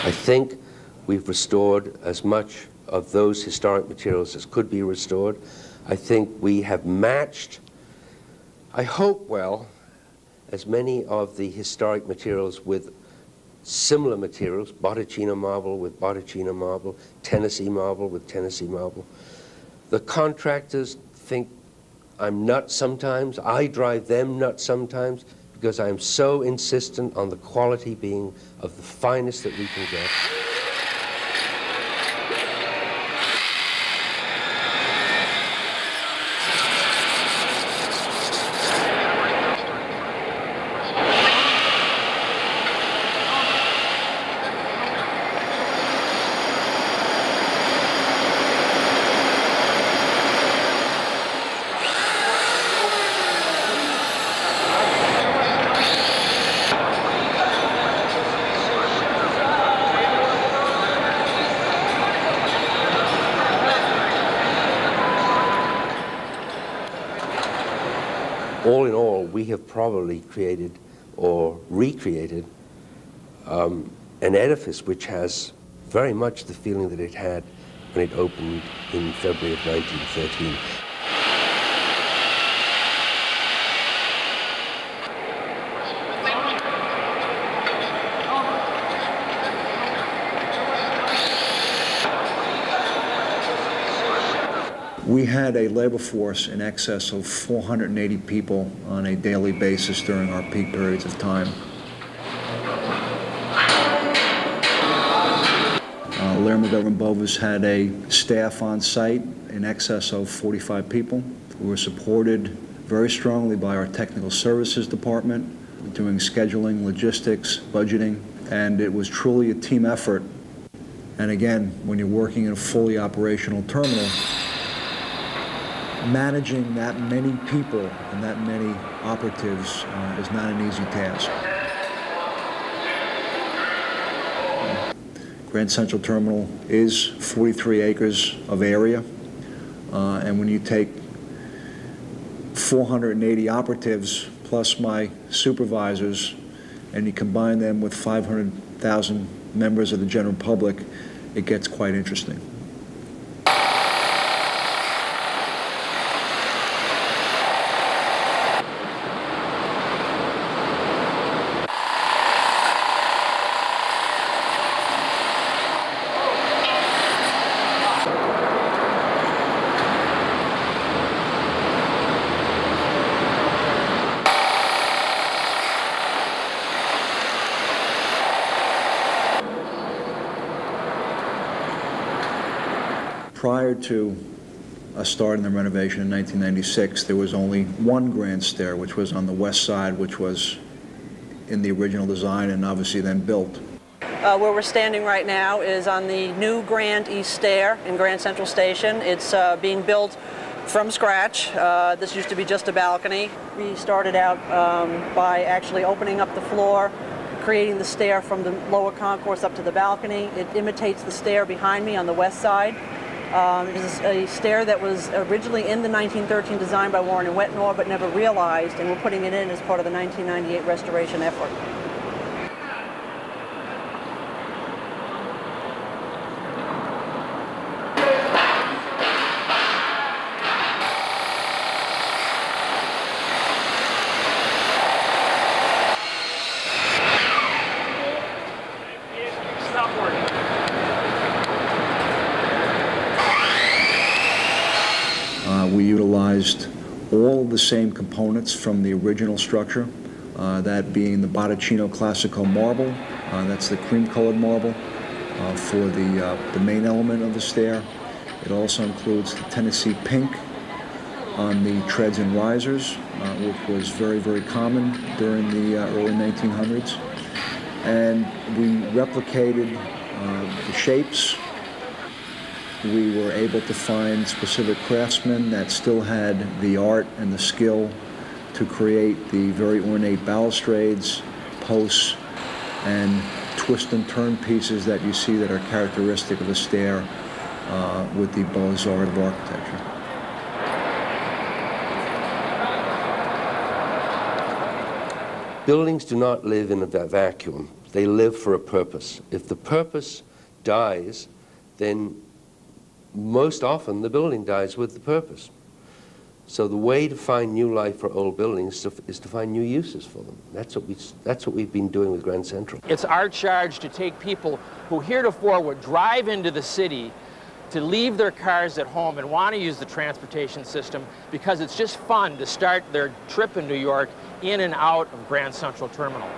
I think we've restored as much of those historic materials as could be restored. I think we have matched, I hope well, as many of the historic materials with similar materials, Botticino marble with Botticino marble, Tennessee marble with Tennessee marble. The contractors think I'm nuts sometimes. I drive them nuts sometimes because I am so insistent on the quality being of the finest that we can get. All in all, we have probably created or recreated an edifice which has very much the feeling that it had when it opened in February of 1913. We had a labor force in excess of 480 people on a daily basis during our peak periods of time. Lerma Government Bovis had a staff on site in excess of 45 people. We were supported very strongly by our technical services department, doing scheduling, logistics, budgeting, and it was truly a team effort. And again, when you're working in a fully operational terminal, managing that many people and that many operatives is not an easy task. Grand Central Terminal is 43 acres of area, and when you take 480 operatives plus my supervisors and you combine them with 500,000 members of the general public, it gets quite interesting. Prior to us starting the renovation in 1996, there was only one grand stair, which was on the west side, which was in the original design and obviously then built. Where we're standing right now is on the new Grand East Stair in Grand Central Station. It's being built from scratch. This used to be just a balcony. We started out by actually opening up the floor, creating the stair from the lower concourse up to the balcony. It imitates the stair behind me on the west side. It is a stair that was originally in the 1913 design by Warren and Wetmore but never realized, and we're putting it in as part of the 1998 restoration effort. We utilized all of the same components from the original structure, that being the Botticino Classico marble, that's the cream-colored marble for the main element of the stair. It also includes the Tennessee pink on the treads and risers, which was very, very common during the early 1900s. And we replicated the shapes. We were able to find specific craftsmen that still had the art and the skill to create the very ornate balustrades, posts, and twist and turn pieces that you see that are characteristic of a stair with the Beaux-Arts of architecture. Buildings do not live in a vacuum. They live for a purpose. If the purpose dies, then most often the building dies with the purpose. So the way to find new life for old buildings is to find new uses for them. That's what we've been doing with Grand Central. It's our charge to take people who heretofore would drive into the city to leave their cars at home and want to use the transportation system because it's just fun to start their trip in New York in and out of Grand Central Terminal.